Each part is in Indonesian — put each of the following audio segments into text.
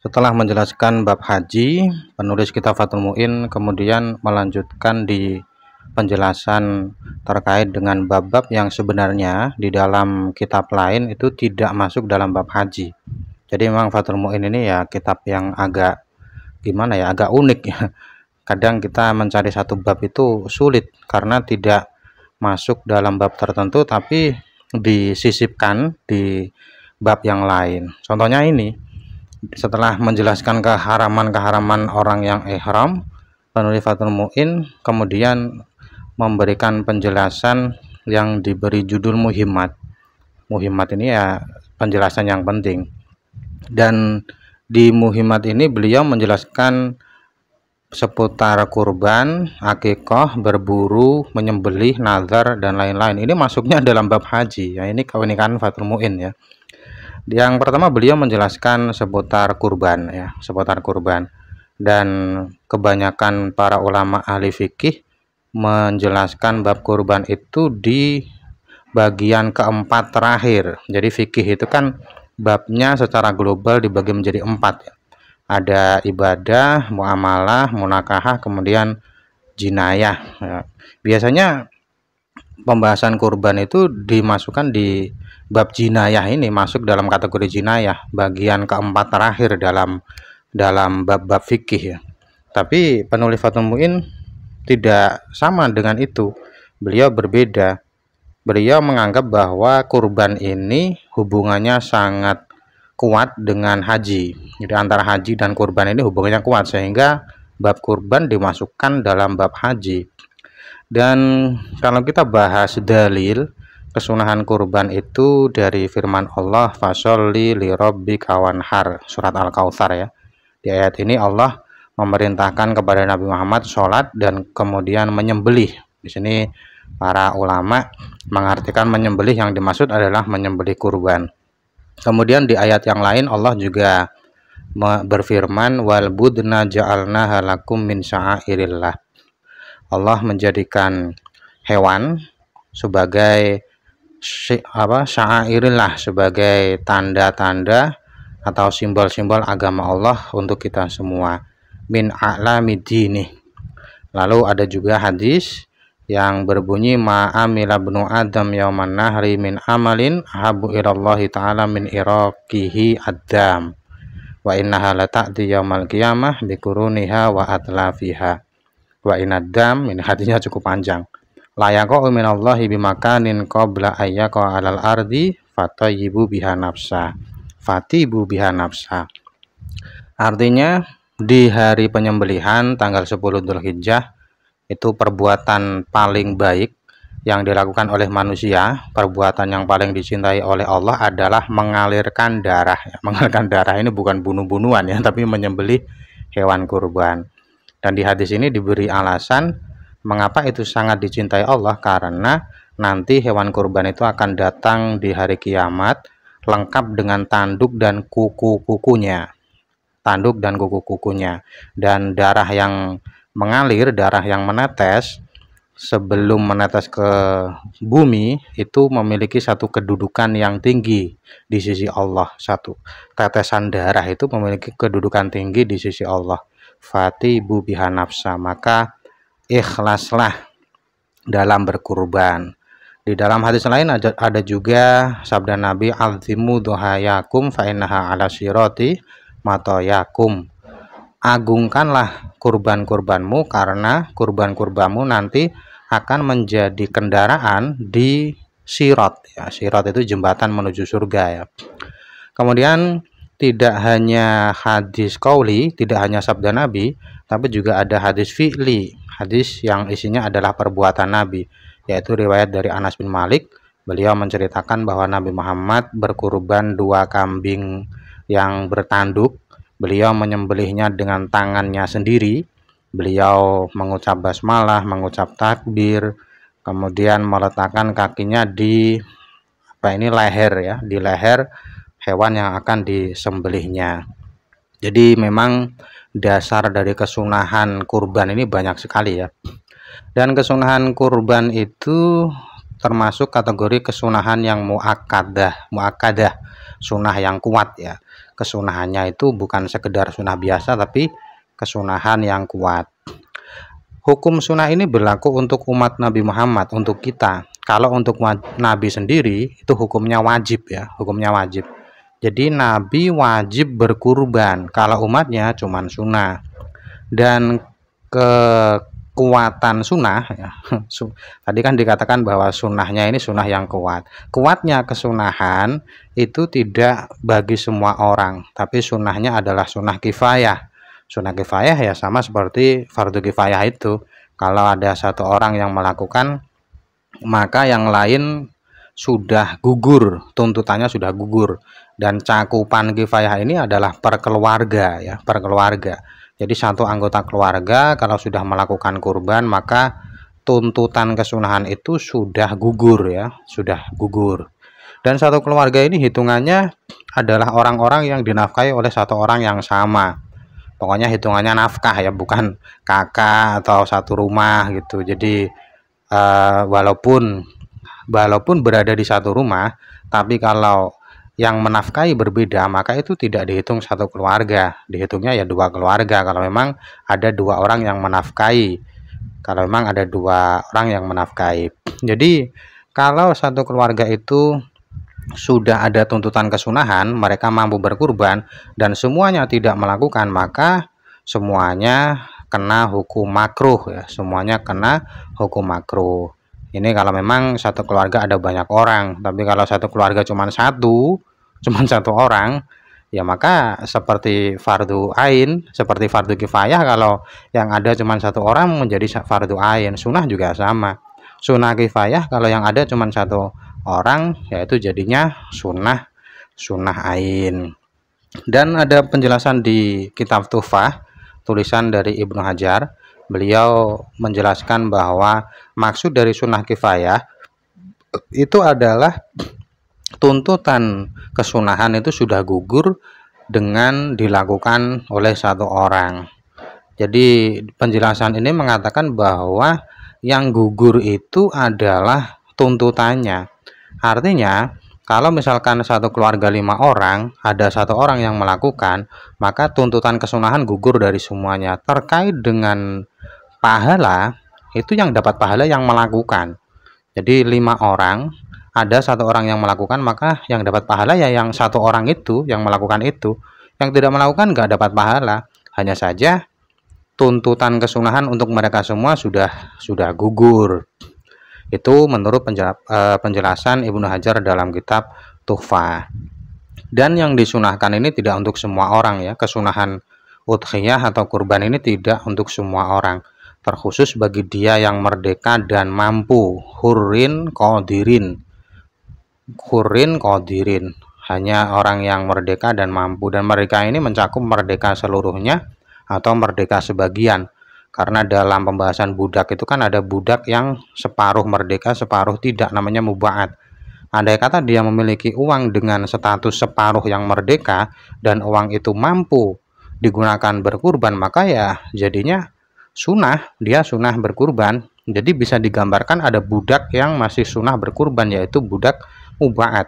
Setelah menjelaskan bab haji, penulis kitab Fathul Mu'in kemudian melanjutkan di penjelasan terkait dengan bab-bab yang sebenarnya di dalam kitab lain itu tidak masuk dalam bab haji. Jadi memang Fathul Mu'in ini ya kitab yang agak gimana ya, agak unik ya. Kadang kita mencari satu bab itu sulit karena tidak masuk dalam bab tertentu tapi disisipkan di bab yang lain. Contohnya ini, setelah menjelaskan keharaman-keharaman orang yang ihram, penulis Fathul Mu'in kemudian memberikan penjelasan yang diberi judul muhimmat. Muhimmat ini ya penjelasan yang penting. Dan di muhimmat ini beliau menjelaskan seputar kurban, akikah, berburu, menyembelih, nazar dan lain-lain. Ini masuknya dalam bab haji. Ya, ini keunikan Fathul Mu'in ya. Yang pertama beliau menjelaskan seputar kurban ya, seputar kurban. Dan kebanyakan para ulama ahli fikih menjelaskan bab kurban itu di bagian keempat terakhir. Jadi fikih itu kan babnya secara global dibagi menjadi 4 ya. Ada ibadah, muamalah, munakahah, kemudian jinayah ya. Biasanya pembahasan kurban itu dimasukkan di bab jinayah, ini masuk dalam kategori jinayah, bagian keempat terakhir dalam bab-bab fikih ya. Tapi penulis Fathul Mu'in tidak sama dengan itu. Beliau berbeda. Beliau menganggap bahwa kurban ini hubungannya sangat kuat dengan haji. Jadi antara haji dan kurban ini hubungannya kuat sehingga bab kurban dimasukkan dalam bab haji. Dan kalau kita bahas dalil kesunahan kurban itu dari firman Allah, fasholli li rabbika wanhar, surat Al-Kautsar ya. Di ayat ini Allah memerintahkan kepada Nabi Muhammad sholat dan kemudian menyembelih. Di sini para ulama mengartikan menyembelih yang dimaksud adalah menyembelih kurban. Kemudian di ayat yang lain Allah juga berfirman, wal budna ja'alnaha lakum min sya'airillah. Allah menjadikan hewan sebagai sya'airillah, sebagai tanda-tanda atau simbol-simbol agama Allah untuk kita semua. Min a'lamidini. Lalu ada juga hadis yang berbunyi ma'amila ibnu adam yauman nahri min amalin ahabu ilallahi ta'ala min iraqihi ad-dam wa innaha la ta'ti yaumal qiyamah bikuruniha wa atlafiha wa inad-dam. Ini hadisnya cukup panjang. La yaqa'u minallahi bimakanin qabla ayyaqa 'alal ardi fatayyibu biha nafsa fatibu biha nafsa. Artinya di hari penyembelihan tanggal 10 Dzulhijjah itu perbuatan paling baik yang dilakukan oleh manusia, perbuatan yang paling dicintai oleh Allah adalah mengalirkan darah. Mengalirkan darah ini bukan bunuh-bunuhan ya, tapi menyembelih hewan kurban. Dan di hadis ini diberi alasan mengapa itu sangat dicintai Allah, karena nanti hewan kurban itu akan datang di hari kiamat lengkap dengan tanduk dan kuku-kukunya. Tanduk dan kuku-kukunya. Dan darah yang mengalir, darah yang menetes sebelum menetes ke bumi itu memiliki satu kedudukan yang tinggi di sisi Allah. Satu tetesan darah itu memiliki kedudukan tinggi di sisi Allah. Fatibu biha nafsa, maka ikhlaslah dalam berkurban. Di dalam hadis lain ada juga sabda Nabi, azimu duhayakum fa innaha ala sirati matoyakum. Agungkanlah kurban-kurbanmu karena kurban-kurbanmu nanti akan menjadi kendaraan di sirat ya. Sirat itu jembatan menuju surga ya. Kemudian tidak hanya hadis qauli, tidak hanya sabda Nabi, tapi juga ada hadis fi'li, hadis yang isinya adalah perbuatan Nabi, yaitu riwayat dari Anas bin Malik. Beliau menceritakan bahwa Nabi Muhammad berkurban 2 kambing yang bertanduk. Beliau menyembelihnya dengan tangannya sendiri. Beliau mengucap basmalah, mengucap takbir, kemudian meletakkan kakinya di leher ya, di leher hewan yang akan disembelihnya. Jadi memang dasar dari kesunahan kurban ini banyak sekali ya. Dan kesunahan kurban itu termasuk kategori kesunahan yang muakkadah, sunnah yang kuat ya. kesunahannya itu bukan sekedar sunnah biasa, tapi kesunahan yang kuat. Hukum sunnah ini berlaku untuk umat Nabi Muhammad, untuk kita. Kalau untuk Nabi sendiri itu hukumnya wajib ya, hukumnya wajib. Jadi Nabi wajib berkurban, kalau umatnya cuman sunnah. Dan kekuatan sunnah ya, tadi kan dikatakan bahwa sunnahnya ini sunnah yang kuat. Kuatnya kesunahan itu tidak bagi semua orang, tapi sunnahnya adalah sunnah kifayah. Sunnah kifayah ya sama seperti fardu kifayah itu. Kalau ada satu orang yang melakukan, maka yang lain sudah gugur, tuntutannya sudah gugur. Dan cakupan kifayah ini adalah per keluarga ya, per keluarga. Jadi satu anggota keluarga kalau sudah melakukan kurban, maka tuntutan kesunahan itu sudah gugur ya, sudah gugur. Dan satu keluarga ini hitungannya adalah orang-orang yang dinafkahi oleh satu orang yang sama. Pokoknya hitungannya nafkah ya, bukan kakak atau satu rumah gitu. Jadi walaupun berada di satu rumah, tapi kalau yang menafkahi berbeda, maka itu tidak dihitung satu keluarga, dihitungnya ya dua keluarga. Kalau memang ada dua orang yang menafkahi, Jadi kalau satu keluarga itu sudah ada tuntutan kesunahan, mereka mampu berkurban dan semuanya tidak melakukan, maka semuanya kena hukum makruh ya, semuanya kena hukum makruh. Ini kalau memang satu keluarga ada banyak orang, tapi kalau satu keluarga cuma satu orang, ya maka seperti fardu ain, seperti fardu kifayah, kalau yang ada cuma satu orang menjadi fardu ain. Sunnah juga sama. Sunnah kifayah kalau yang ada cuma satu orang, yaitu jadinya sunnah ain. Dan ada penjelasan di kitab Tuhfah, tulisan dari Ibnu Hajar. Beliau menjelaskan bahwa maksud dari sunnah kifayah itu adalah tuntutan kesunahan itu sudah gugur dengan dilakukan oleh satu orang. Jadi penjelasan ini mengatakan bahwa yang gugur itu adalah tuntutannya. Artinya kalau misalkan satu keluarga 5 orang, ada satu orang yang melakukan, maka tuntutan kesunahan gugur dari semuanya. Terkait dengan pahala, itu yang dapat pahala yang melakukan. Jadi 5 orang, ada satu orang yang melakukan, maka yang dapat pahala ya yang satu orang itu yang melakukan itu. Yang tidak melakukan nggak dapat pahala. Hanya saja tuntutan kesunahan untuk mereka semua sudah gugur. Itu menurut penjelasan Ibnu Hajar dalam kitab Tuhfah. Dan yang disunahkan ini tidak untuk semua orang ya. Kesunahan udhiyah atau kurban ini tidak untuk semua orang, terkhusus bagi dia yang merdeka dan mampu. Hurrin qadirin, hanya orang yang merdeka dan mampu. Dan mereka ini mencakup merdeka seluruhnya atau merdeka sebagian. Karena dalam pembahasan budak itu kan ada budak yang separuh merdeka, separuh tidak, namanya muba'at. Andai kata dia memiliki uang dengan status separuh yang merdeka dan uang itu mampu digunakan berkurban, maka ya jadinya dia sunnah berkurban. Jadi bisa digambarkan ada budak yang masih sunnah berkurban, yaitu budak muba'at.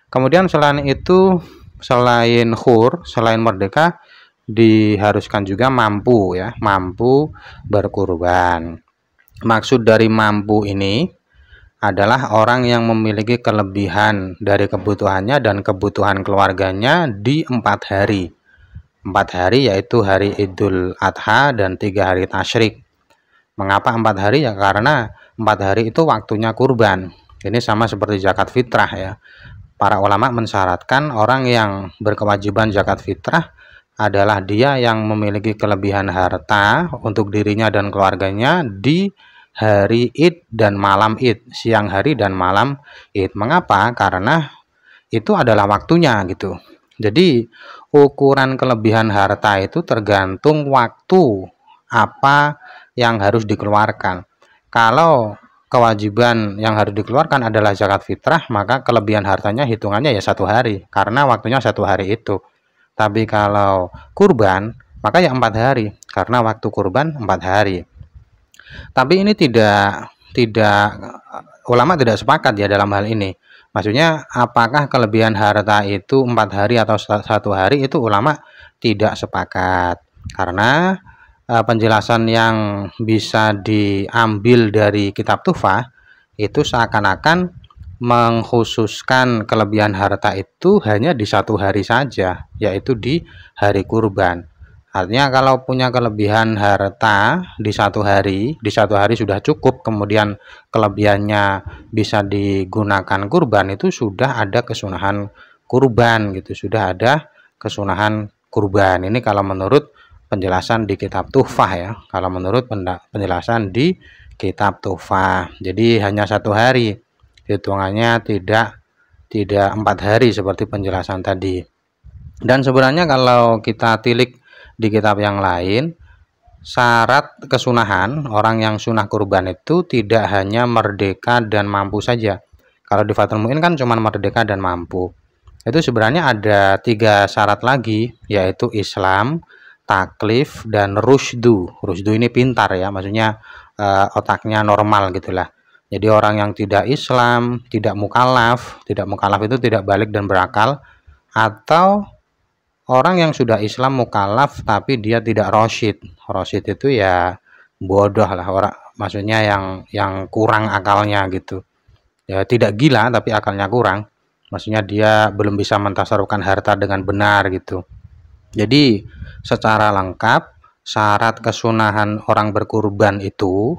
Kemudian selain itu, selain merdeka, diharuskan juga mampu ya, mampu berkurban. Maksud dari mampu ini adalah orang yang memiliki kelebihan dari kebutuhannya dan kebutuhan keluarganya di 4 hari. 4 hari yaitu hari Idul Adha dan 3 hari Tasyrik. Mengapa 4 hari? Ya karena 4 hari itu waktunya kurban. Ini sama seperti zakat fitrah ya. Para ulama mensyaratkan orang yang berkewajiban zakat fitrah adalah dia yang memiliki kelebihan harta untuk dirinya dan keluarganya di hari Id dan malam Id, siang hari dan malam Id. Mengapa? Karena itu adalah waktunya gitu. Jadi ukuran kelebihan harta itu tergantung waktu apa yang harus dikeluarkan. Kalau kewajiban yang harus dikeluarkan adalah zakat fitrah, maka kelebihan hartanya hitungannya ya 1 hari, karena waktunya 1 hari itu. Tapi kalau kurban, maka ya 4 hari, karena waktu kurban 4 hari. Tapi ini tidak ulama tidak sepakat ya dalam hal ini. Maksudnya apakah kelebihan harta itu 4 hari atau 1 hari, itu ulama tidak sepakat. Karena penjelasan yang bisa diambil dari kitab Tuhfah itu seakan-akan mengkhususkan kelebihan harta itu hanya di 1 hari saja, yaitu di hari kurban. Artinya kalau punya kelebihan harta di 1 hari, sudah cukup, kemudian kelebihannya bisa digunakan kurban, itu sudah ada kesunahan kurban gitu, sudah ada kesunahan kurban. Ini kalau menurut penjelasan di kitab Tuhfah ya, kalau menurut penjelasan di kitab Tuhfah. Jadi hanya 1 hari, hitungannya tidak 4 hari seperti penjelasan tadi. Dan sebenarnya kalau kita tilik di kitab yang lain, syarat kesunahan orang yang sunah kurban itu tidak hanya merdeka dan mampu saja. Kalau di Fathul Mu'in kan cuma merdeka dan mampu. Itu sebenarnya ada 3 syarat lagi, yaitu Islam, taklif, dan rusydu. Rusydu ini pintar ya, maksudnya otaknya normal gitulah. Jadi orang yang tidak Islam, tidak mukallaf itu tidak balik dan berakal, atau orang yang sudah Islam mukallaf tapi dia tidak rasyid. Rasyid itu ya bodoh lah, orang maksudnya yang kurang akalnya gitu. Ya tidak gila tapi akalnya kurang. Maksudnya dia belum bisa mentasarufkan harta dengan benar gitu. Jadi secara lengkap syarat kesunahan orang berkurban itu,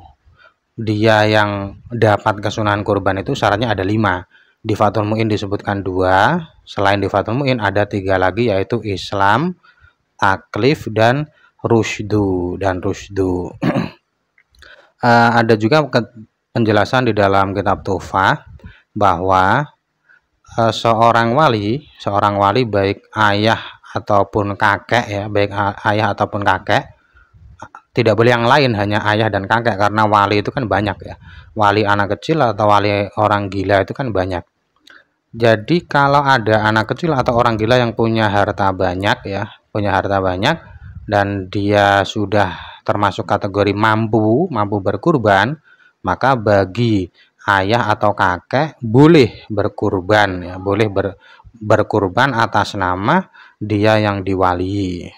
dia yang dapat kesunahan kurban itu syaratnya ada 5. Di Fathul Mu'in disebutkan 2, selain di Fathul Mu'in ada 3 lagi, yaitu Islam, taklif, dan rusydu. Ada juga penjelasan di dalam kitab Tuhfah bahwa seorang wali baik ayah ataupun kakek ya, baik ayah ataupun kakek, tidak boleh yang lain, hanya ayah dan kakek, karena wali itu kan banyak ya, wali anak kecil atau wali orang gila itu kan banyak. Jadi kalau ada anak kecil atau orang gila yang punya harta banyak ya, dan dia sudah termasuk kategori mampu berkurban, maka bagi ayah atau kakek boleh berkurban ya, boleh berkurban atas nama dia yang diwali.